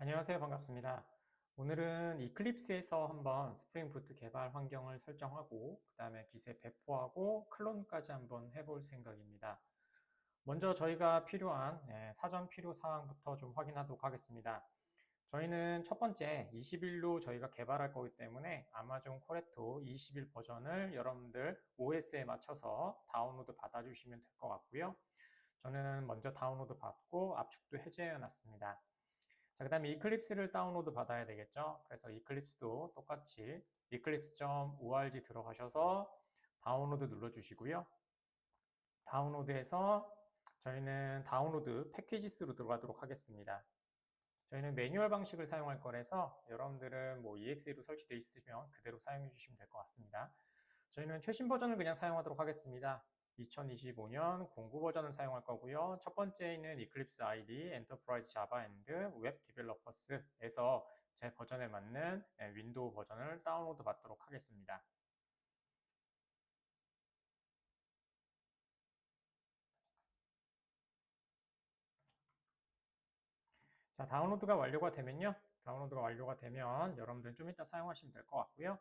안녕하세요. 반갑습니다. 오늘은 이클립스에서 한번 스프링 부트 개발 환경을 설정하고 그 다음에 기세 배포하고 클론까지 한번 해볼 생각입니다. 먼저 저희가 필요한 사전 필요 사항부터 좀 확인하도록 하겠습니다. 저희는 첫 번째 20일로 저희가 개발할 거기 때문에 아마존 코레토 20일 버전을 여러분들 OS에 맞춰서 다운로드 받아주시면 될 것 같고요. 저는 먼저 다운로드 받고 압축도 해제해 놨습니다. 자, 그 다음에 이클립스를 다운로드 받아야 되겠죠. 그래서 이클립스도 똑같이 eclipse.org 들어가셔서 다운로드 눌러주시고요. 다운로드해서 저희는 다운로드 패키지스로 들어가도록 하겠습니다. 저희는 매뉴얼 방식을 사용할 거라서 여러분들은 뭐 EXE로 설치되어 있으면 그대로 사용해 주시면 될 것 같습니다. 저희는 최신 버전을 그냥 사용하도록 하겠습니다. 2025년 09 버전을 사용할 거고요. 첫 번째는 Eclipse IDE, Enterprise Java and Web Developers에서 제 버전에 맞는 윈도우 버전을 다운로드 받도록 하겠습니다. 자, 다운로드가 완료가 되면요. 다운로드가 완료가 되면 여러분들 좀 이따 사용하시면 될 것 같고요.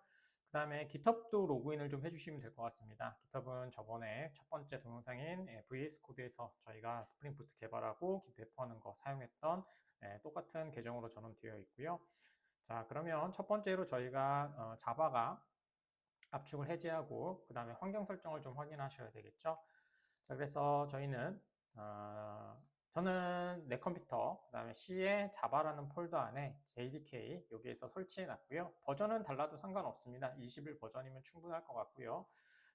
그 다음에 GitHub도 로그인을 좀 해주시면 될 것 같습니다. GitHub은 저번에 첫 번째 동영상인 VS 코드에서 저희가 스프링 부트 개발하고 배포하는 거 사용했던 똑같은 계정으로 전원되어 있고요. 자, 그러면 첫 번째로 저희가 자바가 압축을 해제하고 그 다음에 환경 설정을 좀 확인하셔야 되겠죠. 자, 그래서 저는 내 컴퓨터, 그 다음에 C에 자바라는 폴더 안에 JDK 여기에서 설치해 놨고요. 버전은 달라도 상관없습니다. 21 버전이면 충분할 것 같고요.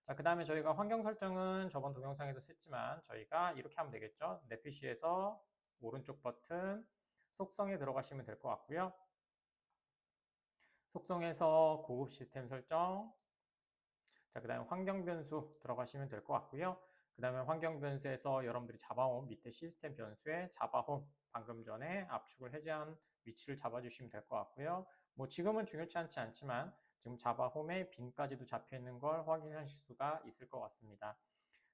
자, 그 다음에 저희가 환경 설정은 저번 동영상에도 했지만 저희가 이렇게 하면 되겠죠. 내 PC에서 오른쪽 버튼 속성에 들어가시면 될 것 같고요. 속성에서 고급 시스템 설정, 자, 그 다음에 환경 변수 들어가시면 될 것 같고요. 그 다음에 환경 변수에서 여러분들이 자바홈 밑에 시스템 변수에 자바홈 방금 전에 압축을 해제한 위치를 잡아주시면 될 것 같고요. 뭐 지금은 중요치 않지만 지금 자바홈에 빈까지도 잡혀 있는 걸 확인하실 수가 있을 것 같습니다.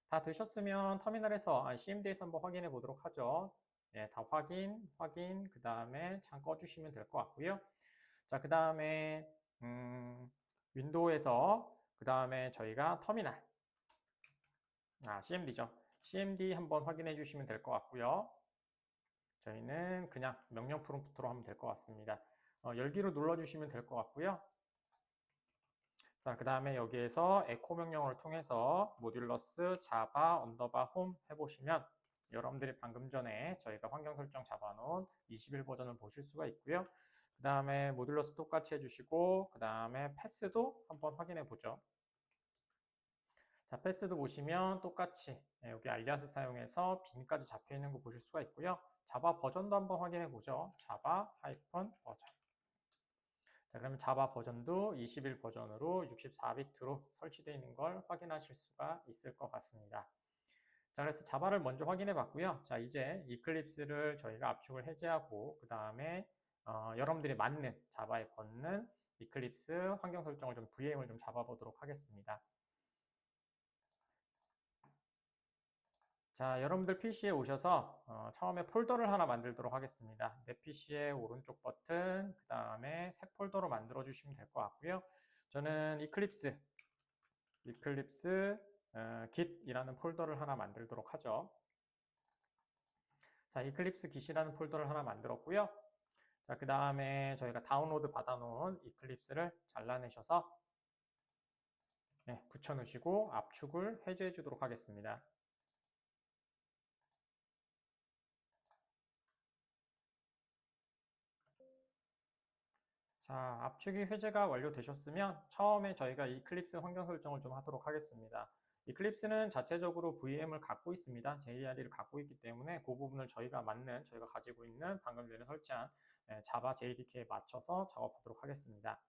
다 되셨으면 터미널에서 CMD에서 한번 확인해 보도록 하죠. 네, 다 확인, 그 다음에 창 꺼주시면 될 것 같고요. 자, 그 다음에 윈도우에서 그 다음에 저희가 터미널, CMD죠. CMD 한번 확인해 주시면 될 것 같고요. 저희는 그냥 명령 프롬프트로 하면 될 것 같습니다. 열기로 눌러주시면 될 것 같고요. 자, 그 다음에 여기에서 에코 명령을 통해서 모듈러스 자바 언더바 홈 해보시면 여러분들이 방금 전에 저희가 환경 설정 잡아놓은 21 버전을 보실 수가 있고요. 그 다음에 모듈러스 똑같이 해주시고 그 다음에 패스도 한번 확인해 보죠. 자, 패스도 보시면 똑같이 여기 알리아스 사용해서 빈까지 잡혀 있는 거 보실 수가 있고요. 자바 버전도 한번 확인해 보죠. 자바 하이픈 버전. 자, 그러면 자바 버전도 21 버전으로 64비트로 설치되어 있는 걸 확인하실 수가 있을 것 같습니다. 자, 그래서 자바를 먼저 확인해 봤고요. 자, 이제 이클립스를 저희가 압축을 해제하고 그 다음에 여러분들이 맞는 자바에 걷는 이클립스 환경 설정을 좀 VM을 좀 잡아보도록 하겠습니다. 자, 여러분들 PC에 오셔서 처음에 폴더를 하나 만들도록 하겠습니다. 내 PC의 오른쪽 버튼, 그 다음에 새 폴더로 만들어 주시면 될 것 같고요. 저는 이클립스 git이라는 폴더를 하나 만들도록 하죠. 자, 이클립스 git이라는 폴더를 하나 만들었고요. 자, 그 다음에 저희가 다운로드 받아놓은 이클립스를 잘라내셔서 붙여놓으시고 압축을 해제해 주도록 하겠습니다. 자, 압축이 해제가 완료되셨으면 처음에 저희가 이클립스 환경 설정을 좀 하도록 하겠습니다. 이클립스는 자체적으로 VM을 갖고 있습니다. JRE를 갖고 있기 때문에 그 부분을 저희가 가지고 있는 방금 전에 설치한 자바 JDK에 맞춰서 작업하도록 하겠습니다.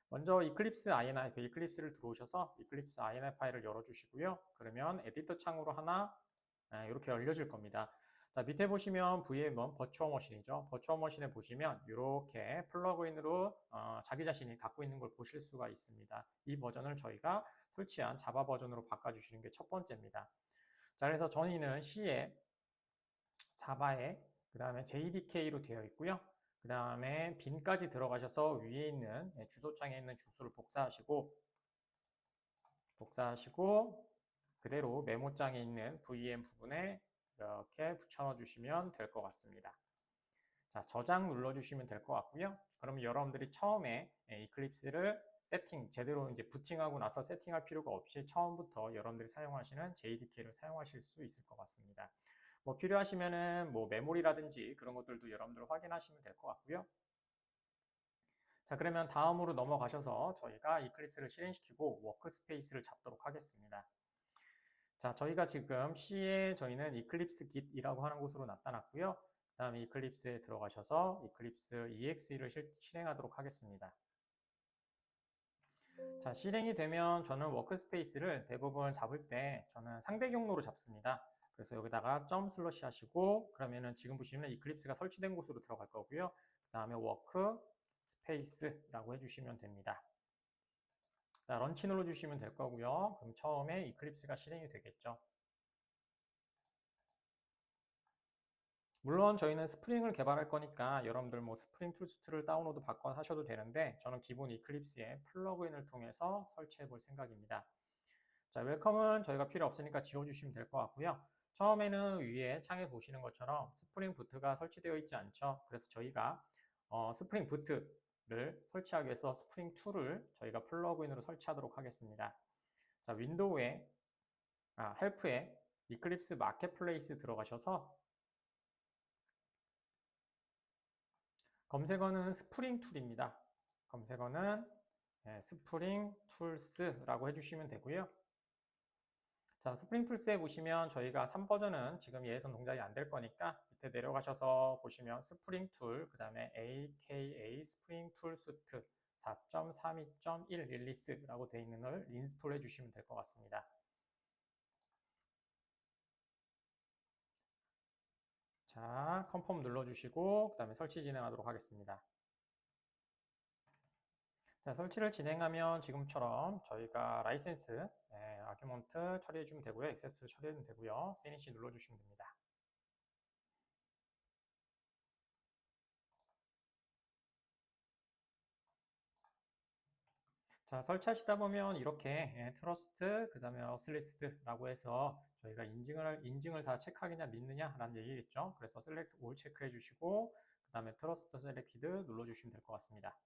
먼저 이클립스 INI, 이클립스를 들어오셔서 이클립스 INI 파일을 열어주시고요. 그러면 에디터 창으로 하나 이렇게 열려질 겁니다. 자, 밑에 보시면 VM은 버추어 머신이죠. 버추어 머신에 보시면 이렇게 플러그인으로 자기 자신이 갖고 있는 걸 보실 수가 있습니다. 이 버전을 저희가 설치한 자바 버전으로 바꿔주시는 게 첫 번째입니다. 자, 그래서 저희는 C에 자바에 그 다음에 JDK로 되어 있고요. 그 그 다음에 빈까지 들어가셔서 위에 있는 주소창에 있는 주소를 복사하시고 그대로 메모장에 있는 VM 부분에 이렇게 붙여 주시면 될 것 같습니다. 자, 저장 눌러주시면 될 것 같고요. 그러면 여러분들이 처음에 이클립스를 제대로 이제 부팅하고 나서 세팅할 필요가 없이 처음부터 여러분들이 사용하시는 JDK를 사용하실 수 있을 것 같습니다. 뭐 필요하시면은 뭐 메모리라든지 그런 것들도 여러분들 확인하시면 될 것 같고요. 자, 그러면 다음으로 넘어가셔서 저희가 이클립스를 실행시키고 워크스페이스를 잡도록 하겠습니다. 자, 저희가 지금 C에 저희는 이클립스 git이라고 하는 곳으로 나타났고요. 그 다음에 이클립스에 들어가셔서 이클립스 exe를 실행하도록 하겠습니다. 자, 실행이 되면 저는 워크스페이스를 대부분 잡을 때 저는 상대 경로로 잡습니다. 그래서 여기다가 점 슬러시 하시고 그러면은 지금 보시면 이클립스가 설치된 곳으로 들어갈 거고요. 그 다음에 워크스페이스라고 해주시면 됩니다. 자, 런치 눌러주시면 될 거고요. 그럼 처음에 이클립스가 실행이 되겠죠. 물론 저희는 스프링을 개발할 거니까 여러분들 뭐 스프링 툴스트를 다운로드 받고 하셔도 되는데 저는 기본 이클립스에 플러그인을 통해서 설치해 볼 생각입니다. 자, 웰컴은 저희가 필요 없으니까 지워주시면 될 것 같고요. 처음에는 위에 창에 보시는 것처럼 스프링 부트가 설치되어 있지 않죠. 그래서 저희가 스프링 부트를 설치하기 위해서 스프링 2를 저희가 플러그인으로 설치하도록 하겠습니다. 자, 윈도우에 헬프에 이클립스 마켓플레이스 들어가셔서 검색어는 스프링 툴입니다. 검색어는 스프링 툴스라고 해주시면 되고요. 자, 스프링 툴스에 보시면 저희가 3버전은 지금 예선 동작이 안 될 거니까 밑에 내려가셔서 보시면 스프링 툴, 그 다음에 AKA 스프링 툴 수트 4.32.1 릴리스라고 되어 있는 걸 인스톨 해주시면 될 것 같습니다. 자, 컨펌 눌러주시고 그 다음에 설치 진행하도록 하겠습니다. 자, 설치를 진행하면 지금처럼 저희가 라이센스, 아규먼트 처리해주면 되고요. 액셉트 처리해주면 되고요. 피니시 눌러주시면 됩니다. 자, 설치하시다 보면 이렇게 트러스트, 그 다음에 어슬리스트라고 해서 저희가 인증을 다 체크하겠냐 믿느냐라는 얘기겠죠. 그래서 셀렉트 올 체크해 주시고 그 다음에 트러스트 셀렉티드 눌러주시면 될 것 같습니다.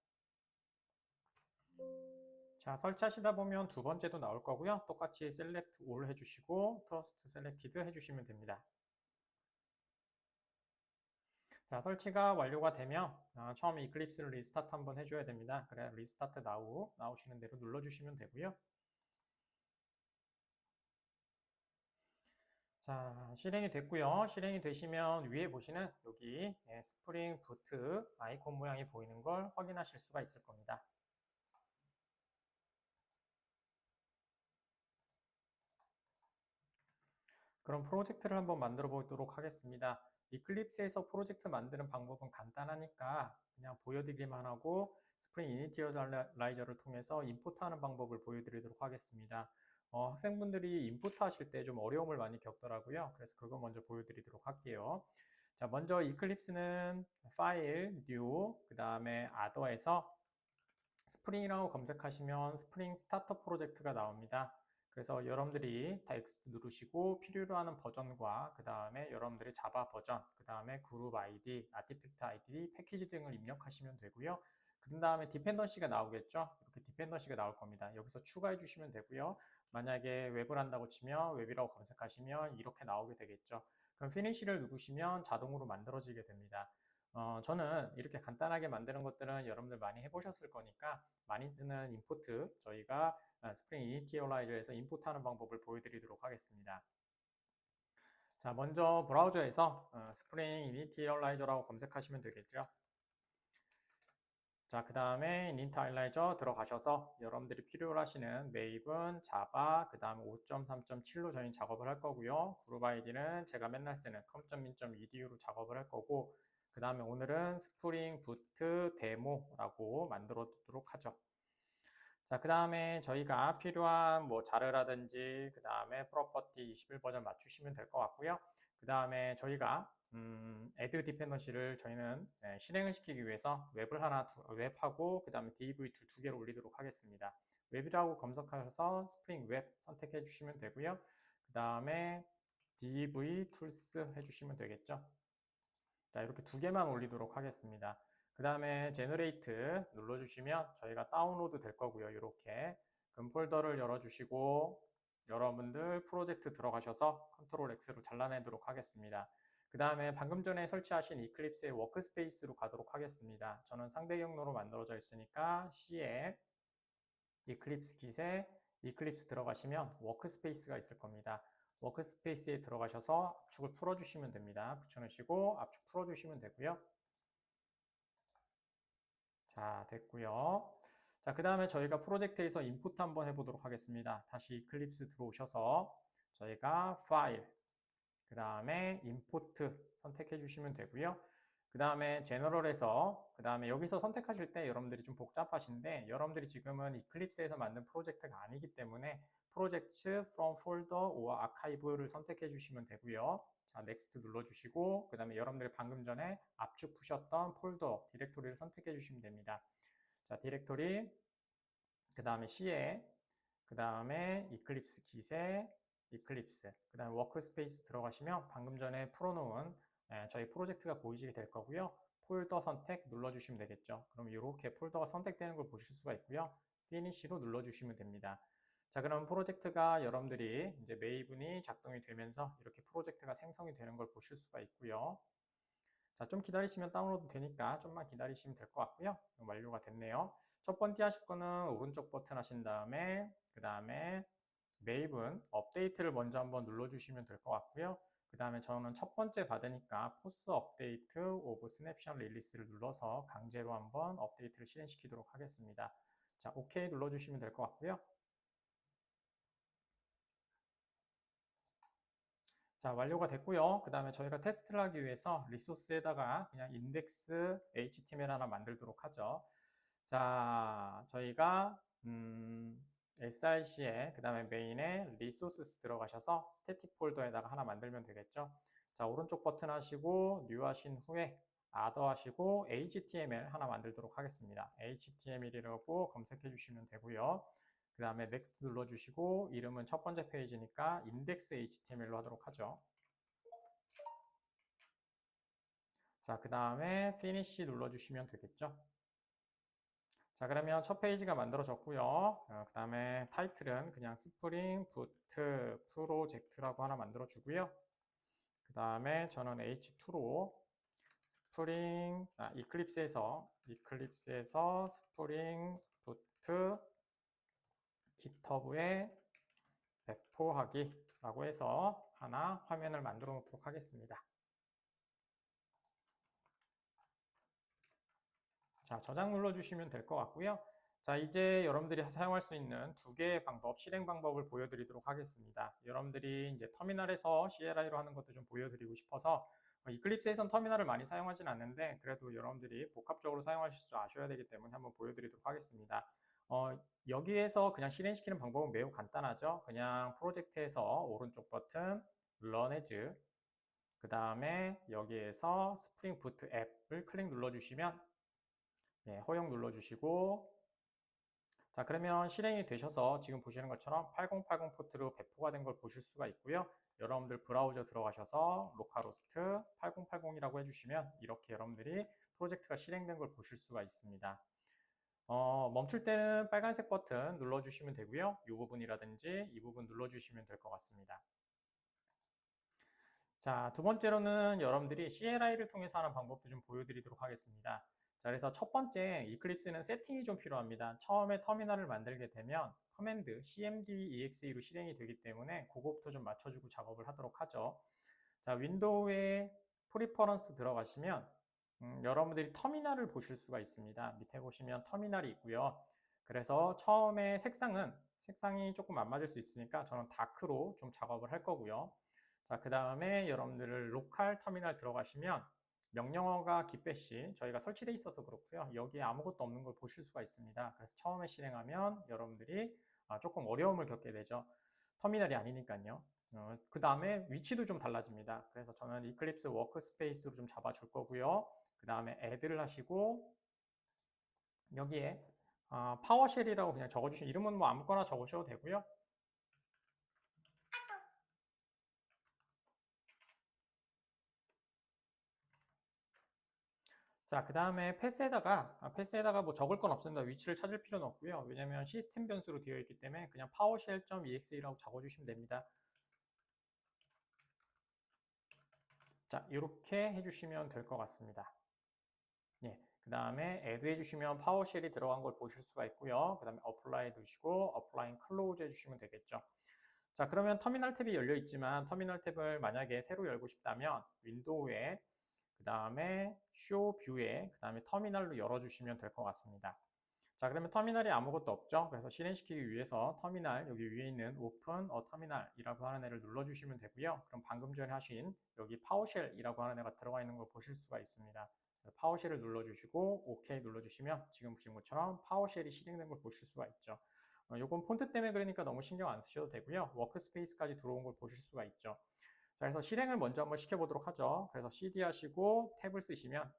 자, 설치하시다 보면 두 번째도 나올 거고요. 똑같이 셀렉트 올 해주시고 트러스트 셀렉티드 해주시면 됩니다. 자, 설치가 완료가 되면 처음에 이클립스를 리스타트 한번 해줘야 됩니다. 그래 리스타트 나오시는 대로 눌러주시면 되고요. 자, 실행이 됐고요. 실행이 되시면 위에 보시는 여기 스프링 부트 아이콘 모양이 보이는 걸 확인하실 수가 있을 겁니다. 그럼 프로젝트를 한번 만들어 보도록 하겠습니다. 이클립스에서 프로젝트 만드는 방법은 간단하니까 그냥 보여드리기만 하고 스프링 이니티어라이저를 통해서 임포트하는 방법을 보여드리도록 하겠습니다. 학생분들이 임포트 하실 때 좀 어려움을 많이 겪더라고요. 그래서 그거 먼저 보여드리도록 할게요. 자, 먼저 이클립스는 파일, 뉴, 그 다음에 other에서 스프링이라고 검색하시면 스프링 스타터 프로젝트가 나옵니다. 그래서 여러분들이 다 X 누르시고 필요로 하는 버전과 그 다음에 여러분들의 자바 버전, 그 다음에 그룹 아이디, 아티팩트 아이디, 패키지 등을 입력하시면 되고요. 그 다음에 디펜던시가 나오겠죠. 이렇게 디펜던시가 나올 겁니다. 여기서 추가해 주시면 되고요. 만약에 웹을 한다고 치면 웹이라고 검색하시면 이렇게 나오게 되겠죠. 그럼 피니시를 누르시면 자동으로 만들어지게 됩니다. 저는 이렇게 간단하게 만드는 것들은 여러분들 많이 해보셨을 거니까 많이 쓰는 임포트 저희가 스프링 이니티어라이저에서 임포트하는 방법을 보여드리도록 하겠습니다. 자, 먼저 브라우저에서 스프링 이니티어라이저라고 검색하시면 되겠죠. 자, 그 다음에 이니티어라이저 들어가셔서 여러분들이 필요로 하시는 메이븐, 자바, 그 다음에 5.3.7로 저희 작업을 할 거고요. 그룹 아이디는 제가 맨날 쓰는 com.min.edu로 작업을 할 거고 그 다음에 오늘은 스프링 부트 데모라고 만들어 두도록 하죠. 자, 그 다음에 저희가 필요한 뭐 자르라든지 그 다음에 프로퍼티 21버전 맞추시면 될 것 같고요. 그 다음에 저희가 add dependency를 저희는 실행을 시키기 위해서 웹하고 그 다음에 div 두 개를 올리도록 하겠습니다. 웹이라고 검색하셔서 스프링 웹 선택해 주시면 되고요. 그 다음에 div tools 해주시면 되겠죠. 자, 이렇게 두 개만 올리도록 하겠습니다. 그 다음에 generate 눌러주시면 저희가 다운로드 될 거고요. 이렇게 금 폴더를 열어주시고 여러분들 프로젝트 들어가셔서 컨트롤 X로 잘라내도록 하겠습니다. 그 다음에 방금 전에 설치하신 이클립스의 워크스페이스로 가도록 하겠습니다. 저는 상대 경로로 만들어져 있으니까 C에 이클립스 킷에 이클립스 들어가시면 워크스페이스가 있을 겁니다. 워크스페이스에 들어가셔서 압축을 풀어주시면 됩니다. 붙여놓으시고 압축 풀어주시면 되고요. 자, 됐고요. 자, 그 다음에 저희가 프로젝트에서 임포트 한번 해보도록 하겠습니다. 다시 이클립스 들어오셔서 저희가 파일, 그 다음에 임포트 선택해 주시면 되고요. 그 다음에 제너럴에서 그 다음에 여기서 선택하실 때 여러분들이 좀 복잡하신데 여러분들이 지금은 이클립스에서 만든 프로젝트가 아니기 때문에 프로젝트 from folder or archive를 선택해 주시면 되고요. 자, next 눌러주시고 그 다음에 여러분들이 방금 전에 압축 푸셨던 폴더 디렉토리를 선택해 주시면 됩니다. 자, 디렉토리 그 다음에 C에 그 다음에 이클립스 킷에 이클립스 그 다음에 워크스페이스 들어가시면 방금 전에 풀어놓은 저희 프로젝트가 보이시게 될 거고요. 폴더 선택 눌러주시면 되겠죠. 그럼 이렇게 폴더가 선택되는 걸 보실 수가 있고요. 피니시로 눌러주시면 됩니다. 자, 그럼 프로젝트가 여러분들이 이제 메이븐이 작동이 되면서 이렇게 프로젝트가 생성이 되는 걸 보실 수가 있고요. 자, 좀 기다리시면 다운로드 되니까 좀만 기다리시면 될 것 같고요. 완료가 됐네요. 첫 번째 하실 거는 오른쪽 버튼 하신 다음에 그 다음에 메이븐 업데이트를 먼저 한번 눌러주시면 될 것 같고요. 그 다음에 저는 첫 번째 받으니까 포스 업데이트 오브 스냅샷 릴리스를 눌러서 강제로 한번 업데이트를 실행시키도록 하겠습니다. 자, OK 눌러주시면 될 것 같고요. 자, 완료가 됐고요. 그 다음에 저희가 테스트를 하기 위해서 리소스에다가 그냥 인덱스 HTML 하나 만들도록 하죠. 자, 저희가 src에 그 다음에 메인에 resources 들어가셔서 스태틱 폴더에다가 하나 만들면 되겠죠. 자, 오른쪽 버튼 하시고 new 하신 후에 add 하시고 html 하나 만들도록 하겠습니다. html이라고 검색해 주시면 되고요. 그 다음에 next 눌러주시고 이름은 첫 번째 페이지니까 index html로 하도록 하죠. 자, 그 다음에 finish 눌러주시면 되겠죠. 자, 그러면 첫 페이지가 만들어졌고요. 그 다음에 타이틀은 그냥 스프링 부트 프로젝트라고 하나 만들어 주고요. 그 다음에 저는 h2로 스프링 이클립스에서 스프링 부트 깃허브에 배포하기라고 해서 하나 화면을 만들어 놓도록 하겠습니다. 자, 저장 눌러주시면 될 것 같고요. 자, 이제 여러분들이 사용할 수 있는 두 개의 방법, 실행 방법을 보여드리도록 하겠습니다. 여러분들이 이제 터미널에서 CLI로 하는 것도 좀 보여드리고 싶어서 이클립스에선 터미널을 많이 사용하진 않는데 그래도 여러분들이 복합적으로 사용하실 줄 아셔야 되기 때문에 한번 보여드리도록 하겠습니다. 여기에서 그냥 실행시키는 방법은 매우 간단하죠. 그냥 프로젝트에서 오른쪽 버튼 Run as 그 다음에 여기에서 스프링 부트 앱을 클릭 눌러주시면 허용 눌러주시고 자, 그러면 실행이 되셔서 지금 보시는 것처럼 8080 포트로 배포가 된 걸 보실 수가 있고요. 여러분들 브라우저 들어가셔서 로컬호스트 8080이라고 해주시면 이렇게 여러분들이 프로젝트가 실행된 걸 보실 수가 있습니다. 멈출 때는 빨간색 버튼 눌러주시면 되고요. 이 부분이라든지 이 부분 눌러주시면 될 것 같습니다. 자, 두 번째로는 여러분들이 CLI를 통해서 하는 방법도 좀 보여드리도록 하겠습니다. 자, 그래서 첫 번째 이클립스는 세팅이 좀 필요합니다. 처음에 터미널을 만들게 되면 커맨드 cmd.exe로 실행이 되기 때문에 그거부터 좀 맞춰주고 작업을 하도록 하죠. 자, 윈도우에 프리퍼런스 들어가시면 여러분들이 터미널을 보실 수가 있습니다. 밑에 보시면 터미널이 있고요. 그래서 처음에 색상이 조금 안 맞을 수 있으니까 저는 다크로 좀 작업을 할 거고요. 자, 그 다음에 여러분들 로컬 터미널 들어가시면 명령어가 깃배시 저희가 설치되어 있어서 그렇고요. 여기에 아무것도 없는 걸 보실 수가 있습니다. 그래서 처음에 실행하면 여러분들이 조금 어려움을 겪게 되죠. 터미널이 아니니까요. 그 다음에 위치도 좀 달라집니다. 그래서 저는 이클립스 워크스페이스로 좀 잡아줄 거고요. 그 다음에 add를 하시고 여기에 파워쉘이라고 그냥 적어주시면 이름은 뭐 아무거나 적으셔도 되고요. 자, 그 다음에 패스에다가 뭐 적을 건 없습니다. 위치를 찾을 필요는 없고요. 왜냐면 시스템 변수로 되어 있기 때문에 그냥 PowerShell.exe라고 적어주시면 됩니다. 자, 이렇게 해주시면 될 것 같습니다. 예, 그 다음에 add 해주시면 파워쉘이 들어간 걸 보실 수가 있고요. 그 다음에 apply 두시고 applying close 해주시면 되겠죠. 자, 그러면 터미널 탭이 열려 있지만 터미널 탭을 만약에 새로 열고 싶다면 윈도우에 그 다음에 show view에 그 다음에 터미널로 열어주시면 될 것 같습니다. 자, 그러면 터미널이 아무것도 없죠. 그래서 실행시키기 위해서 터미널 여기 위에 있는 open a terminal이라고 하는 애를 눌러주시면 되고요. 그럼 방금 전에 하신 여기 PowerShell이라고 하는 애가 들어가 있는 걸 보실 수가 있습니다. 파워쉘을 눌러주시고 OK 눌러주시면 지금 보신 것처럼 파워쉘이 실행된 걸 보실 수가 있죠. 요건 폰트 때문에 그러니까 너무 신경 안 쓰셔도 되고요. 워크스페이스까지 들어온 걸 보실 수가 있죠. 자, 그래서 실행을 먼저 한번 시켜보도록 하죠. 그래서 cd 하시고 탭을 쓰시면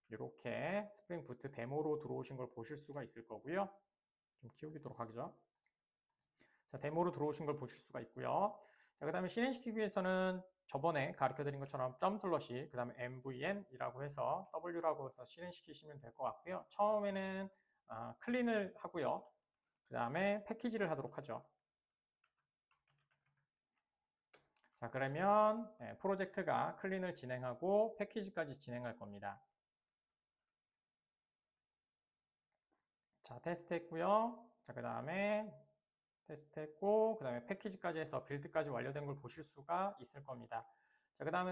이렇게 스프링 부트 데모로 들어오신 걸 보실 수가 있을 거고요. 좀 키우도록 하죠. 자, 데모로 들어오신 걸 보실 수가 있고요. 자, 그 다음에 실행시키기 위해서는 저번에 가르쳐 드린 것처럼 점슬러시 그 다음에 mvn이라고 해서 w라고 해서 실행시키시면 될 것 같고요. 처음에는 클린을 하고요. 그 다음에 패키지를 하도록 하죠. 자, 그러면 프로젝트가 클린을 진행하고 패키지까지 진행할 겁니다. 자, 테스트 했고요. 자, 그 다음에 테스트 했고 그 다음에 패키지까지 해서 빌드까지 완료된 걸 보실 수가 있을 겁니다. 자, 그 다음에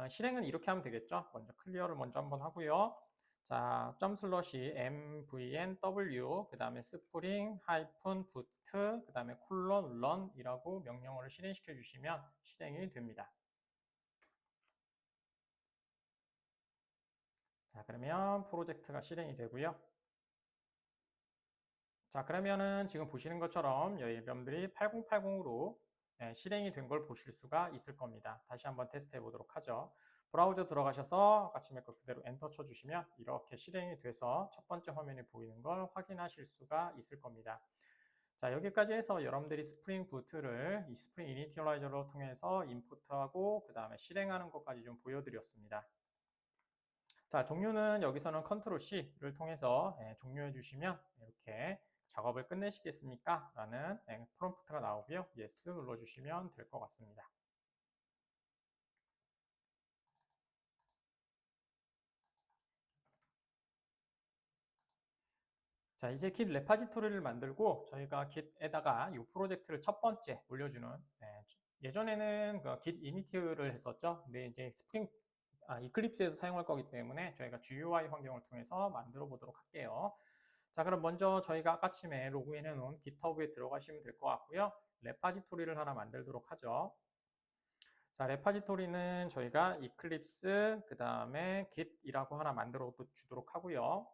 실행은 이렇게 하면 되겠죠. 먼저 클리어를 먼저 한번 하고요. 자, 점슬러시 mvnw 그 다음에 스프링 하이픈 부트 그 다음에 콜론 런이라고 명령어를 실행시켜 주시면 실행이 됩니다. 자, 그러면 프로젝트가 실행이 되고요. 자, 그러면은 지금 보시는 것처럼 여기 멤들이 8080으로 실행이 된 걸 보실 수가 있을 겁니다. 다시 한번 테스트 해보도록 하죠. 브라우저 들어가셔서 아까 것 그대로 엔터 쳐주시면 이렇게 실행이 돼서 첫 번째 화면이 보이는 걸 확인하실 수가 있을 겁니다. 자, 여기까지 해서 여러분들이 스프링 부트를 이 스프링 이니티어라이저를 통해서 임포트하고 그 다음에 실행하는 것까지 좀 보여드렸습니다. 자, 종료는 여기서는 컨트롤 C를 통해서 종료해 주시면 이렇게 작업을 끝내시겠습니까? 라는 프롬프트가 나오고요. Yes 눌러주시면 될 것 같습니다. 자, 이제 Git 레파지토리를 만들고 저희가 Git에다가 이 프로젝트를 첫 번째 올려주는 예전에는 그 Git init를 했었죠. 근데 이제 이클립스에서 사용할 거기 때문에 저희가 GUI 환경을 통해서 만들어 보도록 할게요. 자, 그럼 먼저 저희가 아까쯤에 로그인 해놓은 GitHub에 들어가시면 될 것 같고요. 레파지토리를 하나 만들도록 하죠. 자, 레파지토리는 저희가 이클립스, 그 다음에 git이라고 하나 만들어 주도록 하고요.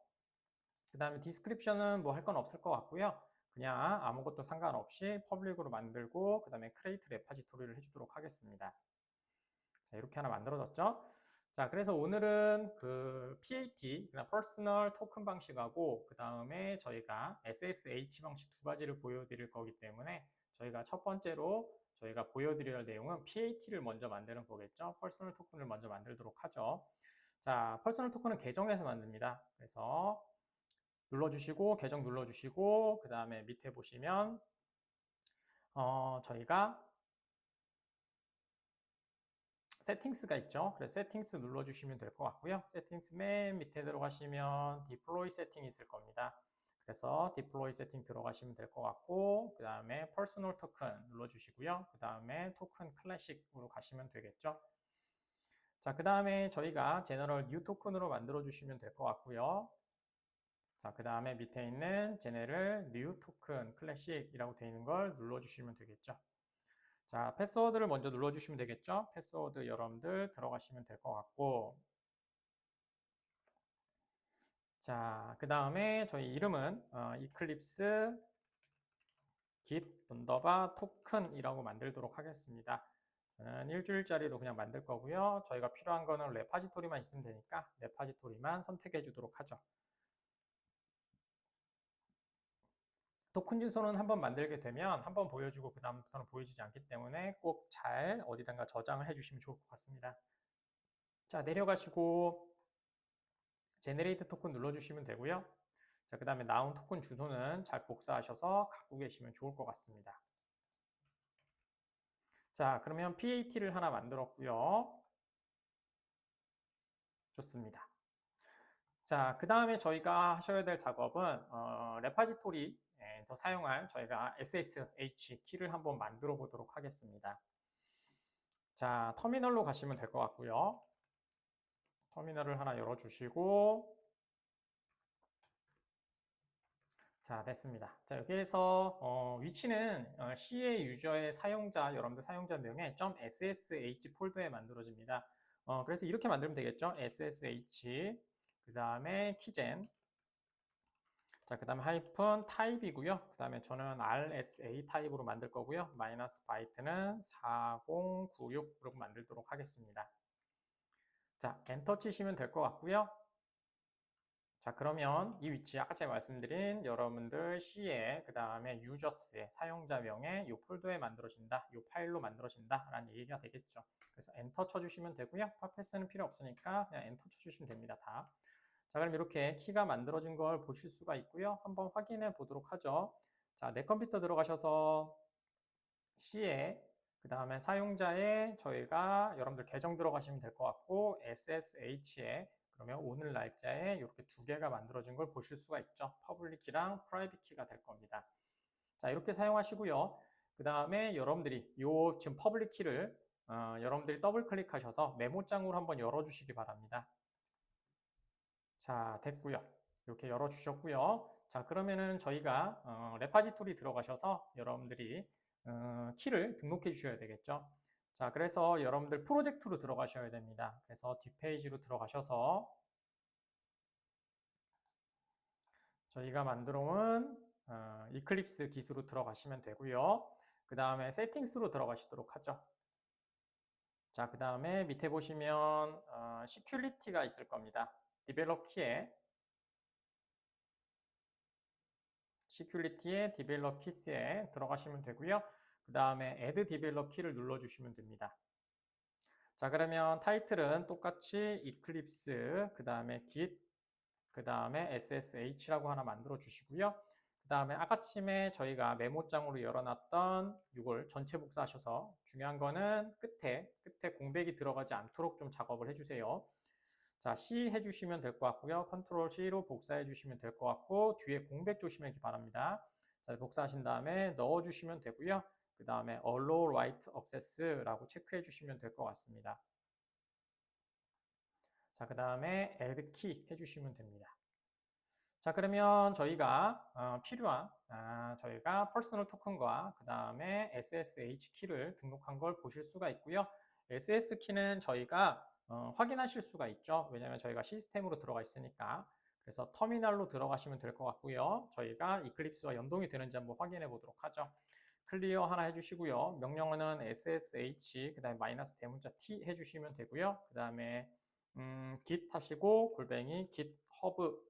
그 다음에 디스크립션은 뭐 할 건 없을 것 같고요. 그냥 아무것도 상관없이 퍼블릭으로 만들고 그 다음에 크레이트 레파지토리를 해주도록 하겠습니다. 자, 이렇게 하나 만들어졌죠. 자, 그래서 오늘은 그 PAT, 퍼스널 토큰 방식하고 그 다음에 저희가 SSH 방식 두 가지를 보여드릴 거기 때문에 저희가 첫 번째로 저희가 보여드려야 할 내용은 PAT를 먼저 만드는 거겠죠. 퍼스널 토큰을 먼저 만들도록 하죠. 자, 퍼스널 토큰은 계정에서 만듭니다. 그래서 눌러주시고 계정 눌러주시고 그 다음에 밑에 보시면 저희가 세팅스가 있죠. 그래서 세팅스 눌러주시면 될 것 같고요. 세팅스 맨 밑에 들어가시면 디플로이 세팅이 있을 겁니다. 그래서 디플로이 세팅 들어가시면 될 것 같고 그 다음에 퍼스널 토큰 눌러주시고요. 그 다음에 토큰 클래식으로 가시면 되겠죠. 자, 그 다음에 저희가 제너럴 뉴 토큰으로 만들어 주시면 될 것 같고요. 자, 그 다음에 밑에 있는 제네럴 뉴 토큰 클래식이라고 되어 있는 걸 눌러주시면 되겠죠. 자, 패스워드를 먼저 눌러주시면 되겠죠. 패스워드 여러분들 들어가시면 될 것 같고 자, 그 다음에 저희 이름은 이클립스 git 언더바 토큰이라고 만들도록 하겠습니다. 저는 일주일짜리로 그냥 만들 거고요. 저희가 필요한 거는 레파지토리만 있으면 되니까 레파지토리만 선택해 주도록 하죠. 토큰 주소는 한번 만들게 되면 한번 보여주고 그 다음부터는 보여지지 않기 때문에 꼭 잘 어디든가 저장을 해주시면 좋을 것 같습니다. 자, 내려가시고 제네레이트 토큰 눌러주시면 되고요. 자, 그 다음에 나온 토큰 주소는 잘 복사하셔서 갖고 계시면 좋을 것 같습니다. 자, 그러면 PAT를 하나 만들었고요. 좋습니다. 자, 그 다음에 저희가 하셔야 될 작업은 레파지토리에서 사용할 저희가 SSH 키를 한번 만들어 보도록 하겠습니다. 자, 터미널로 가시면 될 것 같고요. 터미널을 하나 열어주시고 자, 됐습니다. 자, 여기에서 위치는 C의 유저의 사용자, 여러분들 사용자명의 .ssh 폴더에 만들어집니다. 그래서 이렇게 만들면 되겠죠. ssh 그 다음에 키젠 자, 그 다음에 하이픈 타입이고요. 그 다음에 저는 RSA 타입으로 만들 거고요. 마이너스 바이트는 4096으로 만들도록 하겠습니다. 자, 엔터 치시면 될 것 같고요. 자, 그러면 이 위치 아까 제가 말씀드린 여러분들 C에 그 다음에 유저스의 사용자명의 이 폴더에 만들어진다, 이 파일로 만들어진다 라는 얘기가 되겠죠. 그래서 엔터 쳐주시면 되고요. 파패스는 필요 없으니까 그냥 엔터 쳐주시면 됩니다. 다. 자, 그럼 이렇게 키가 만들어진 걸 보실 수가 있고요. 한번 확인해 보도록 하죠. 자, 내 컴퓨터 들어가셔서 C에 그 다음에 사용자에 저희가 여러분들 계정 들어가시면 될 것 같고 SSH에 그러면 오늘 날짜에 이렇게 두 개가 만들어진 걸 보실 수가 있죠. 퍼블릭 키랑 프라이빗 키가 될 겁니다. 자, 이렇게 사용하시고요. 그 다음에 여러분들이 요 지금 퍼블릭 키를 여러분들이 더블 클릭하셔서 메모장으로 한번 열어주시기 바랍니다. 자, 됐고요. 이렇게 열어주셨고요. 자, 그러면은 저희가 레파지토리 들어가셔서 여러분들이 키를 등록해 주셔야 되겠죠. 자, 그래서 여러분들 프로젝트로 들어가셔야 됩니다. 그래서 뒷페이지로 들어가셔서 저희가 만들어 온 이클립스 기술로 들어가시면 되고요. 그 다음에 세팅스로 들어가시도록 하죠. 자, 그 다음에 밑에 보시면 시큐리티가 있을 겁니다. 디벨롭 키에 시큐리티의 디벨롭 키스에 들어가시면 되고요. 그 다음에 add 디벨롭 키를 눌러주시면 됩니다. 자, 그러면 타이틀은 똑같이 이클립스, 그 다음에 git, 그 다음에 ssh라고 하나 만들어 주시고요. 그 다음에 아까쯤에 저희가 메모장으로 열어놨던 이걸 전체 복사하셔서 중요한 거는 끝에 공백이 들어가지 않도록 좀 작업을 해주세요. 자, C 해주시면 될 것 같고요. 컨트롤 C로 복사해 주시면 될 것 같고 뒤에 공백 조심하기 바랍니다. 자, 복사하신 다음에 넣어주시면 되고요. 그 다음에 Allow Write Access라고 체크해 주시면 될 것 같습니다. 자, 그 다음에 Add Key 해주시면 됩니다. 자, 그러면 저희가 필요한 저희가 퍼스널 토큰과 그 다음에 SSH 키를 등록한 걸 보실 수가 있고요. SS 키는 저희가 확인하실 수가 있죠. 왜냐하면 저희가 시스템으로 들어가 있으니까. 그래서 터미널로 들어가시면 될 것 같고요. 저희가 이클립스와 연동이 되는지 한번 확인해 보도록 하죠. 클리어 하나 해주시고요. 명령어는 SSH 그 다음에 마이너스 대문자 T 해주시면 되고요. 그 다음에 git 하시고 골뱅이 github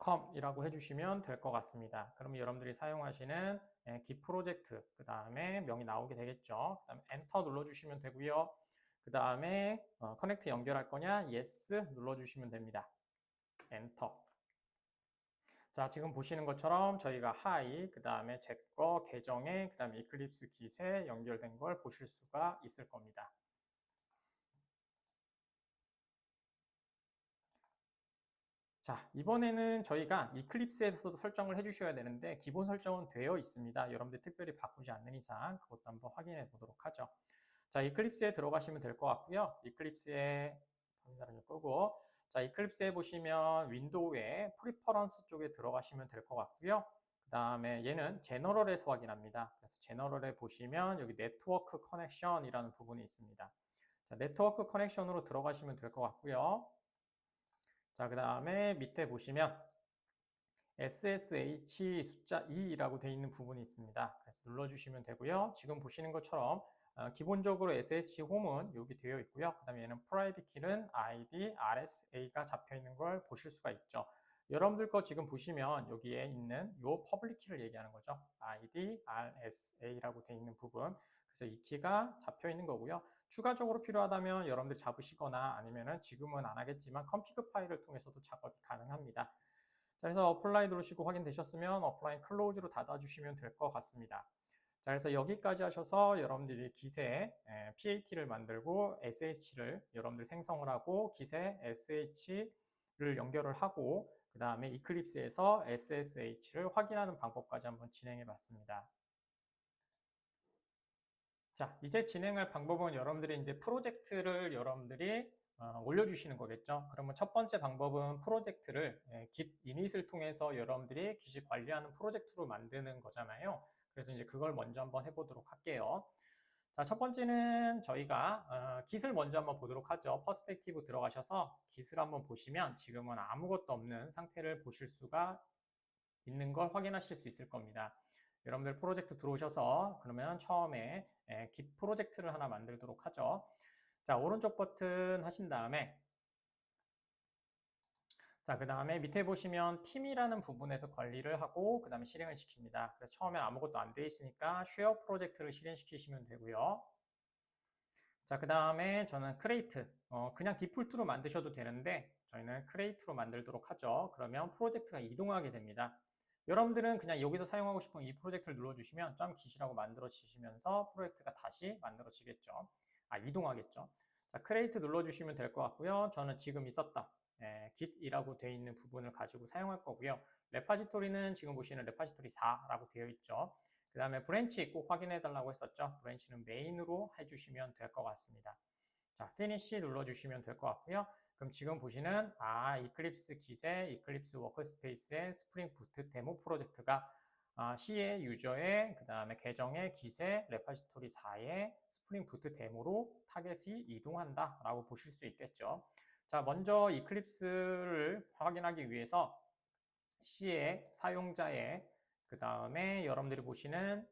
.com이라고 해주시면 될 것 같습니다. 그러면 여러분들이 사용하시는 git 프로젝트 그 다음에 명이 나오게 되겠죠. 그 다음에 엔터 눌러주시면 되고요. 그 다음에 커넥트 연결할 거냐? yes 눌러주시면 됩니다. 엔터. 자, 지금 보시는 것처럼 저희가 hi 그 다음에 제 거 계정에 그 다음에 이클립스 kit에 연결된 걸 보실 수가 있을 겁니다. 자, 이번에는 저희가 이클립스에서도 설정을 해주셔야 되는데 기본 설정은 되어 있습니다. 여러분들 특별히 바꾸지 않는 이상 그것도 한번 확인해 보도록 하죠. 자, 이클립스에 들어가시면 될 것 같고요. 이클립스에 터미널을 끄고 자, 이클립스에 보시면 윈도우에 프리퍼런스 쪽에 들어가시면 될 것 같고요. 그 다음에 얘는 제너럴에서 확인합니다. 그래서 제너럴에 보시면 여기 네트워크 커넥션이라는 부분이 있습니다. 자, 네트워크 커넥션으로 들어가시면 될 것 같고요. 자, 그 다음에 밑에 보시면 SSH 숫자 2라고 되어 있는 부분이 있습니다. 그래서 눌러주시면 되고요. 지금 보시는 것처럼 기본적으로 SSH 홈은 여기 되어 있고요. 그 다음에 얘는 프라이빗 키는 ID, RSA가 잡혀 있는 걸 보실 수가 있죠. 여러분들 거 지금 보시면 여기에 있는 요 퍼블릭 키를 얘기하는 거죠. ID, RSA라고 되어 있는 부분. 그래서 이 키가 잡혀 있는 거고요. 추가적으로 필요하다면 여러분들 잡으시거나 아니면은 지금은 안 하겠지만 컴피그 파일을 통해서도 작업이 가능합니다. 자, 그래서 어플라이 누르시고 확인되셨으면 어플라이 클로즈로 닫아주시면 될 것 같습니다. 자, 그래서 여기까지 하셔서 여러분들이 기세 PAT를 만들고 SH를 여러분들 생성을 하고 기세 SH를 연결을 하고 그 다음에 이클립스에서 SSH를 확인하는 방법까지 한번 진행해 봤습니다. 자, 이제 진행할 방법은 여러분들이 이제 프로젝트를 여러분들이 올려주시는 거겠죠. 그러면 첫 번째 방법은 프로젝트를 git init을 통해서 여러분들이 깃이 관리하는 프로젝트로 만드는 거잖아요. 그래서 이제 그걸 먼저 한번 해보도록 할게요. 자, 첫 번째는 저희가 git을 먼저 한번 보도록 하죠. 퍼스펙티브 들어가셔서 git을 한번 보시면 지금은 아무것도 없는 상태를 보실 수가 있는 걸 확인하실 수 있을 겁니다. 여러분들 프로젝트 들어오셔서 그러면 처음에 git 프로젝트를 하나 만들도록 하죠. 자, 오른쪽 버튼 하신 다음에 자, 그 다음에 밑에 보시면 팀이라는 부분에서 관리를 하고 그 다음에 실행을 시킵니다. 그래서 처음엔 아무것도 안 돼 있으니까 쉐어 프로젝트를 실행시키시면 되고요. 자, 그 다음에 저는 크레이트, 그냥 디폴트로 만드셔도 되는데 저희는 크레이트로 만들도록 하죠. 그러면 프로젝트가 이동하게 됩니다. 여러분들은 그냥 여기서 사용하고 싶은 이 프로젝트를 눌러주시면 .git이라고 만들어지시면서 프로젝트가 다시 만들어지겠죠. 이동하겠죠. 자, 크레이트 눌러주시면 될 것 같고요. 저는 지금 있었다. git이라고 되어 있는 부분을 가지고 사용할 거고요. 레파지토리는 지금 보시는 레파지토리 4라고 되어 있죠. 그 다음에 브랜치 꼭 확인해 달라고 했었죠. 브랜치는 메인으로 해주시면 될 것 같습니다. 자, 피니시 눌러주시면 될 것 같고요. 그럼 지금 보시는 이클립스 깃의 이클립스 워크스페이스의 스프링 부트 데모 프로젝트가 C의 유저의 그 다음에 계정의 깃의 레파지토리 4의 스프링 부트 데모로 타겟이 이동한다 라고 보실 수 있겠죠. 자, 먼저 이클립스를 확인하기 위해서 C의 사용자의 그 다음에 여러분들이 보시는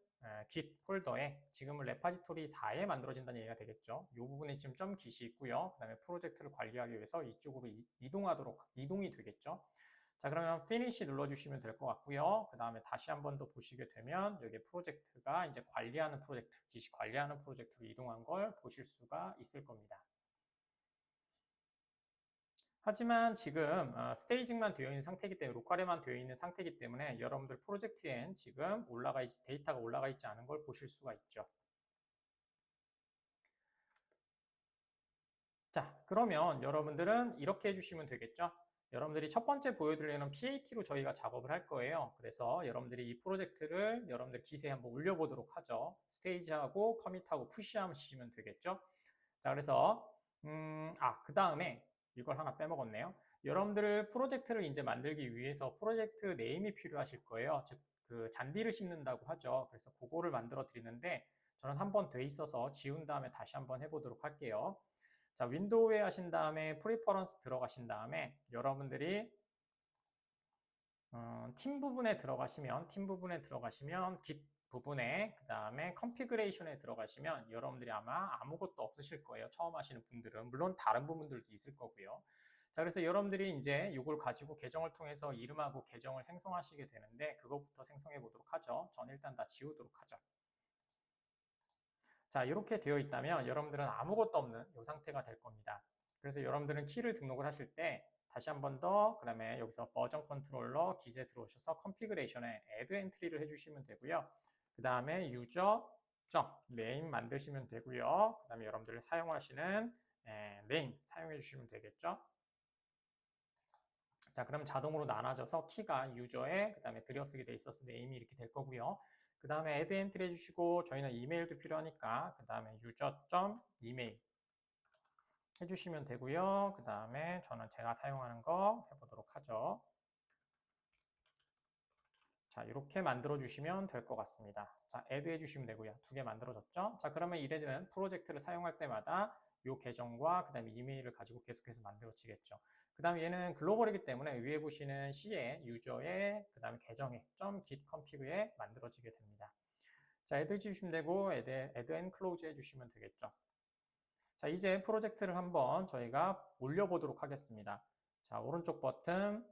git 폴더에 지금은 레파지토리 4에 만들어진다는 얘기가 되겠죠. 이 부분에 지금 .git이 있고요. 그 다음에 프로젝트를 관리하기 위해서 이쪽으로 이동이 되겠죠. 자, 그러면 finish 눌러주시면 될 것 같고요. 그 다음에 다시 한 번 더 보시게 되면 여기 프로젝트가 이제 관리하는 프로젝트, git 관리하는 프로젝트로 이동한 걸 보실 수가 있을 겁니다. 하지만 지금 스테이징만 되어 있는 상태이기 때문에 로컬에만 되어 있는 상태이기 때문에 여러분들 프로젝트엔 지금 데이터가 올라가 있지 않은 걸 보실 수가 있죠. 자, 그러면 여러분들은 이렇게 해주시면 되겠죠. 여러분들이 첫 번째 보여드리는 PAT로 저희가 작업을 할 거예요. 그래서 여러분들이 이 프로젝트를 여러분들 깃에 한번 올려보도록 하죠. 스테이지하고 커밋하고 푸시하시면 되겠죠. 자, 그래서 그 다음에 이걸 하나 빼먹었네요. 여러분들 프로젝트를 이제 만들기 위해서 프로젝트 네임이 필요하실 거예요. 즉, 그 잔디를 심는다고 하죠. 그래서 그거를 만들어 드리는데 저는 한 번 돼 있어서 지운 다음에 다시 한번 해보도록 할게요. 자, 윈도우에 하신 다음에 프리퍼런스 들어가신 다음에 여러분들이 팀 부분에 들어가시면 git 부분에 그 다음에 컨피그레이션에 들어가시면 여러분들이 아마 아무것도 없으실 거예요. 처음 하시는 분들은 물론 다른 부분들도 있을 거고요. 자, 그래서 여러분들이 이제 이걸 가지고 계정을 통해서 이름하고 계정을 생성하시게 되는데 그것부터 생성해 보도록 하죠. 전 일단 다 지우도록 하죠. 자, 이렇게 되어 있다면 여러분들은 아무것도 없는 이 상태가 될 겁니다. 그래서 여러분들은 키를 등록을 하실 때 다시 한 번 더, 그 다음에 여기서 버전 컨트롤러 깃에 들어오셔서 컨피그레이션에 add 엔트리를 해주시면 되고요. 그 다음에 유저 name 만드시면 되고요. 그 다음에 여러분들 사용하시는 name 사용해 주시면 되겠죠. 자, 그럼 자동으로 나눠져서 키가 유저에 그 다음에 들여쓰게 돼 있어서 name이 이렇게 될 거고요. 그 다음에 add 엔트리 해주시고 저희는 이메일도 필요하니까 그 다음에 user.email 해주시면 되고요. 그 다음에 저는 제가 사용하는 거 해보도록 하죠. 자, 이렇게 만들어 주시면 될 것 같습니다. 자, add 해주시면 되고요. 2개 만들어졌죠? 자, 그러면 이래저래 프로젝트를 사용할 때마다 이 계정과 그 다음에 이메일을 가지고 계속해서 만들어지겠죠. 그 그 다음에 얘는 글로벌이기 때문에 위에 보시는 C에 유저에 그 다음에 계정에 .git config에 만들어지게 됩니다. 자, add 주시면 되고 add and close 해주시면 되겠죠. 자, 이제 프로젝트를 한번 저희가 올려보도록 하겠습니다. 자, 오른쪽 버튼.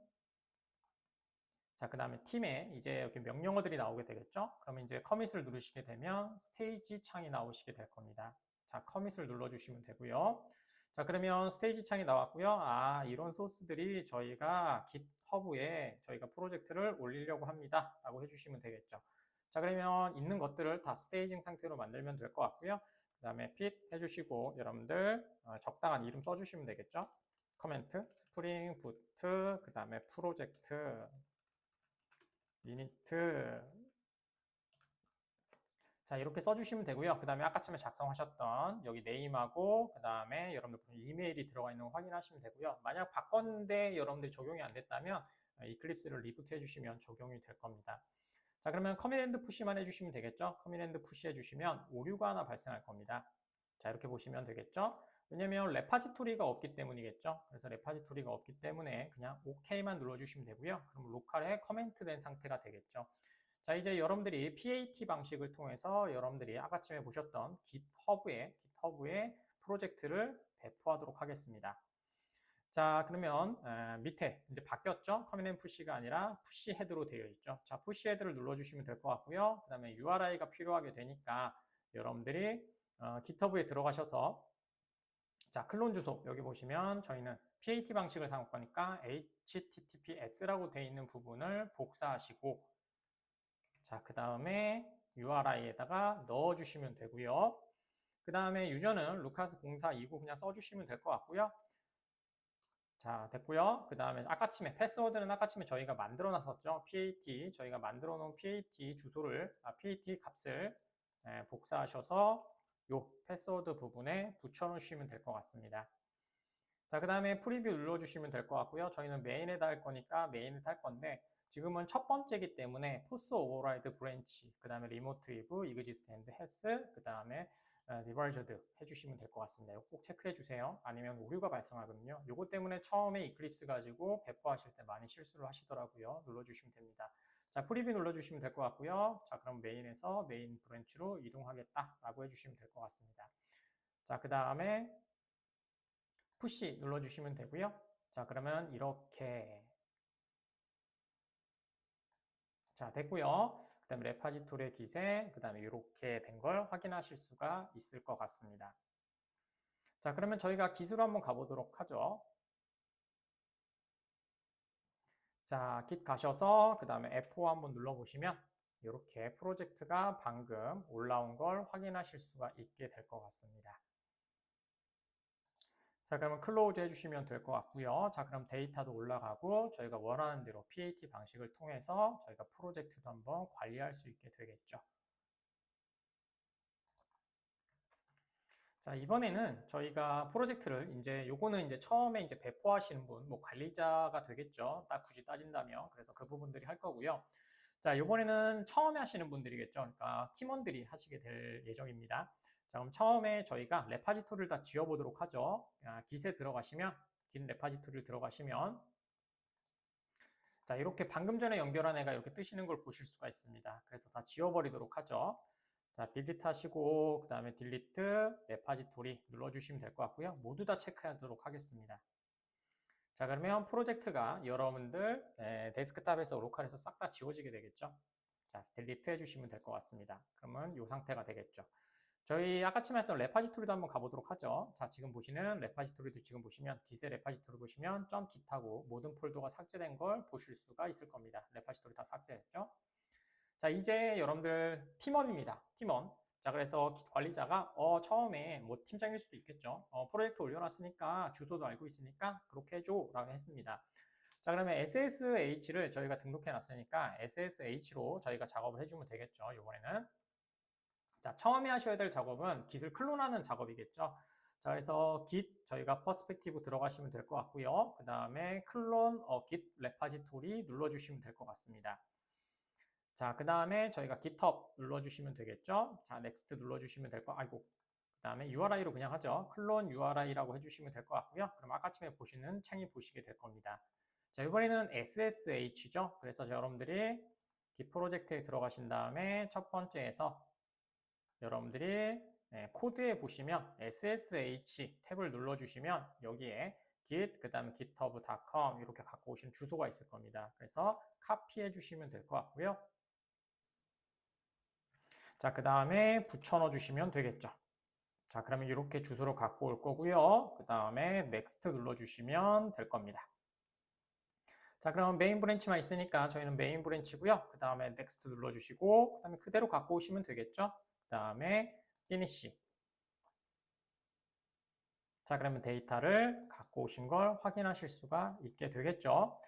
자, 그 다음에 팀에 이제 이렇게 명령어들이 나오게 되겠죠. 그러면 이제 커밋을 누르시게 되면 스테이지 창이 나오시게 될 겁니다. 자, 커밋을 눌러주시면 되고요. 자, 그러면 스테이지 창이 나왔고요. 아, 이런 소스들이 저희가 깃허브에 저희가 프로젝트를 올리려고 합니다. 라고 해주시면 되겠죠. 자, 그러면 있는 것들을 다 스테이징 상태로 만들면 될 것 같고요. 그 다음에 핏 해주시고 여러분들 적당한 이름 써주시면 되겠죠. 커멘트, 스프링 부트, 그 다음에 프로젝트, 미니트. 자, 이렇게 써주시면 되고요. 그 다음에 아까쯤에 작성하셨던 여기 네임하고 그 다음에 여러분들 이메일이 들어가 있는 거 확인하시면 되고요. 만약 바꿨는데 여러분들이 적용이 안 됐다면 이클립스를 리부트 해주시면 적용이 될 겁니다. 자, 그러면 커밋 앤드 푸시만 해주시면 되겠죠. 커밋 앤드 푸시 해주시면 오류가 하나 발생할 겁니다. 자, 이렇게 보시면 되겠죠. 왜냐면 레파지토리가 없기 때문이겠죠. 그래서 레파지토리가 없기 때문에 그냥 OK만 눌러주시면 되고요. 그럼 로컬에 커멘트 된 상태가 되겠죠. 자, 이제 여러분들이 PAT 방식을 통해서 여러분들이 아까쯤에 보셨던 깃허브에 프로젝트를 배포하도록 하겠습니다. 자, 그러면 밑에 이제 바뀌었죠? 커밋 앤 푸시가 아니라 푸시 헤드로 되어 있죠. 자, 푸시 헤드를 눌러주시면 될 것 같고요. 그 다음에 URI가 필요하게 되니까 여러분들이 깃허브에 들어가셔서 자, 클론 주소 여기 보시면 저희는 PAT 방식을 사용할 거니까 HTTPS라고 되어 있는 부분을 복사하시고 자, 그 다음에 URI에다가 넣어주시면 되고요. 그 다음에 유저는 루카스0429 그냥 써주시면 될 것 같고요. 자, 됐고요. 그 다음에 아까쯤에 패스워드는 아까쯤에 저희가 만들어 놨었죠. PAT 저희가 만들어 놓은 PAT 주소를 PAT 값을 복사하셔서 요 패스워드 부분에 붙여 놓으시면 될 것 같습니다. 자, 그 다음에 프리뷰 눌러주시면 될 것 같고요. 저희는 메인에다 할 거니까 메인에다 할 건데 지금은 첫 번째이기 때문에 포스 오버라이드 브랜치, 그 다음에 리모트 이브, 이그지스트 앤드 헤스, 그 다음에 디버저드 해주시면 될 것 같습니다. 이거 꼭 체크해 주세요. 아니면 오류가 발생하거든요. 이것 때문에 처음에 이클립스 가지고 배포하실 때 많이 실수를 하시더라고요. 눌러주시면 됩니다. 자, 프리뷰 눌러주시면 될 것 같고요. 자, 그럼 메인에서 메인 브랜치로 이동하겠다라고 해주시면 될 것 같습니다. 자, 그 다음에 푸시 눌러주시면 되고요. 자, 그러면 이렇게 자, 됐고요. 그 다음에 레파지토리의 기세, 그 다음에 이렇게 된 걸 확인하실 수가 있을 것 같습니다. 자, 그러면 저희가 기술로 한번 가보도록 하죠. 자, Git 가셔서 그 다음에 F5 한번 눌러보시면 이렇게 프로젝트가 방금 올라온 걸 확인하실 수가 있게 될 것 같습니다. 자, 그러면 클로즈 해주시면 될 것 같고요. 자, 그럼 데이터도 올라가고 저희가 원하는 대로 PAT 방식을 통해서 저희가 프로젝트도 한번 관리할 수 있게 되겠죠. 자, 이번에는 저희가 프로젝트를 이제 요거는 이제 처음에 이제 배포하시는 분, 뭐 관리자가 되겠죠. 딱 굳이 따진다면. 그래서 그 부분들이 할 거고요. 자, 이번에는 처음에 하시는 분들이겠죠. 그러니까 팀원들이 하시게 될 예정입니다. 자, 그럼 처음에 저희가 레파지토리를 다 지워보도록 하죠. Git에 들어가시면, Git 레파지토리를 들어가시면, 자, 이렇게 방금 전에 연결한 애가 이렇게 뜨시는 걸 보실 수가 있습니다. 그래서 다 지워버리도록 하죠. 자, 딜리트 하시고, 그 다음에 딜리트, 레파지토리 눌러주시면 될 것 같고요. 모두 다 체크하도록 하겠습니다. 자, 그러면 프로젝트가 여러분들 데스크탑에서 로컬에서 싹 다 지워지게 되겠죠. 자, 딜리트 해주시면 될 것 같습니다. 그러면 이 상태가 되겠죠. 저희 아까쯤에 했던 레파지토리도 한번 가보도록 하죠. 자, 지금 보시는 레파지토리도 지금 보시면 디셀 레파지토리 보시면 .git하고 모든 폴더가 삭제된 걸 보실 수가 있을 겁니다. 레파지토리 다 삭제했죠. 자, 이제 여러분들 팀원입니다. 팀원. 자, 그래서 관리자가 처음에 뭐 팀장일 수도 있겠죠. 프로젝트 올려놨으니까 주소도 알고 있으니까 그렇게 해줘 라고 했습니다. 자, 그러면 SSH를 저희가 등록해 놨으니까 SSH로 저희가 작업을 해주면 되겠죠. 이번에는. 자, 처음에 하셔야 될 작업은 Git을 클론하는 작업이겠죠. 자, 그래서 Git 저희가 퍼스펙티브 들어가시면 될 것 같고요. 그 다음에 클론 Git 레파지토리 눌러주시면 될 것 같습니다. 자, 그 다음에 저희가 GitHub 눌러주시면 되겠죠. 자, Next 눌러주시면 될 거, 아이고, 다음에 URI로 그냥 하죠. 클론 URI라고 해주시면 될 것 같고요. 그럼 아까쯤에 보시는 창이 보시게 될 겁니다. 자, 이번에는 SSH죠. 그래서 여러분들이 Git 프로젝트에 들어가신 다음에 첫 번째에서 여러분들이 코드에 보시면 SSH 탭을 눌러주시면 여기에 git, 그 다음에 github.com 이렇게 갖고 오신 주소가 있을 겁니다. 그래서 카피해 주시면 될 것 같고요. 자, 그 다음에 붙여 넣어 주시면 되겠죠. 자, 그러면 이렇게 주소로 갖고 올 거고요. 그 다음에 next 눌러주시면 될 겁니다. 자, 그럼 메인 브랜치만 있으니까 저희는 메인 브랜치고요. 그 다음에 next 눌러주시고 그 다음에 그대로 갖고 오시면 되겠죠. 그 다음에 finish. 자, 그러면 데이터를 갖고 오신 걸 확인하실 수가 있게 되겠죠.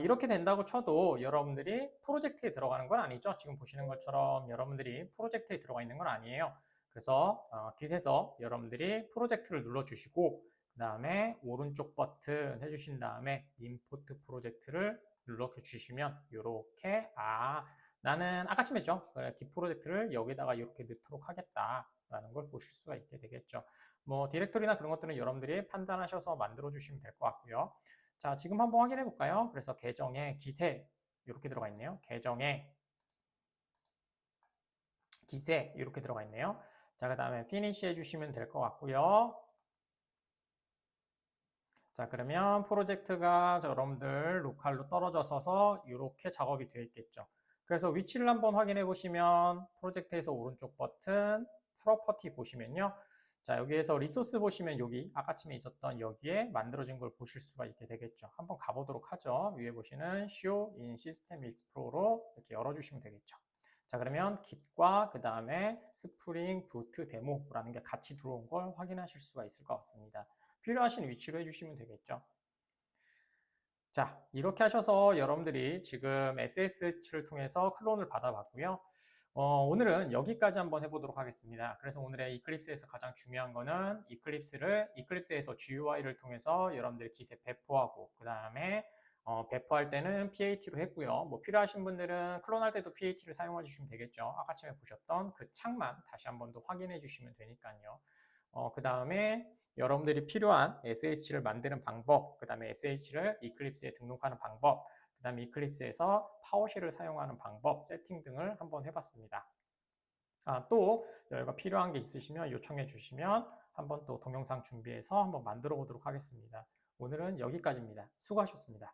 이렇게 된다고 쳐도 여러분들이 프로젝트에 들어가는 건 아니죠. 지금 보시는 것처럼 여러분들이 프로젝트에 들어가 있는 건 아니에요. 그래서 Git에서 여러분들이 프로젝트를 눌러주시고 그 다음에 오른쪽 버튼 해주신 다음에 임포트 프로젝트를 눌러주시면 이렇게 나는 아까쯤 했죠. 그래, Git 프로젝트를 여기다가 이렇게 넣도록 하겠다라는 걸 보실 수가 있게 되겠죠. 뭐 디렉토리나 그런 것들은 여러분들이 판단하셔서 만들어 주시면 될 것 같고요. 자, 지금 한번 확인해 볼까요? 그래서 계정에 Git에 이렇게 들어가 있네요. 계정에 Git에 이렇게 들어가 있네요. 자, 그 다음에 finish 해주시면 될 것 같고요. 자, 그러면 프로젝트가 여러분들 로컬로 떨어져서 이렇게 작업이 되어 있겠죠. 그래서 위치를 한번 확인해 보시면 프로젝트에서 오른쪽 버튼 프로퍼티 보시면요. 자, 여기에서 리소스 보시면 여기 아까쯤에 있었던 여기에 만들어진 걸 보실 수가 있게 되겠죠. 한번 가보도록 하죠. 위에 보시는 Show in System Explorer로 이렇게 열어주시면 되겠죠. 자, 그러면 Git과 그 다음에 Spring Boot 데모라는 게 같이 들어온 걸 확인하실 수가 있을 것 같습니다. 필요하신 위치로 해주시면 되겠죠. 자, 이렇게 하셔서 여러분들이 지금 SSH를 통해서 클론을 받아봤고요. 오늘은 여기까지 한번 해보도록 하겠습니다. 그래서 오늘의 이클립스에서 가장 중요한 거는 이클립스에서 GUI를 통해서 여러분들이 Git에 배포하고 그 다음에 배포할 때는 PAT로 했고요. 뭐 필요하신 분들은 클론할 때도 PAT를 사용해 주시면 되겠죠. 아까쯤에 보셨던 그 창만 다시 한번 더 확인해 주시면 되니까요. 그 다음에 여러분들이 필요한 SH를 만드는 방법, 그 다음에 SH를 이클립스에 등록하는 방법, 그 다음에 이클립스에서 파워쉘을 사용하는 방법, 세팅 등을 한번 해봤습니다. 또 여기가 필요한 게 있으시면 요청해 주시면 한번 또 동영상 준비해서 한번 만들어 보도록 하겠습니다. 오늘은 여기까지입니다. 수고하셨습니다.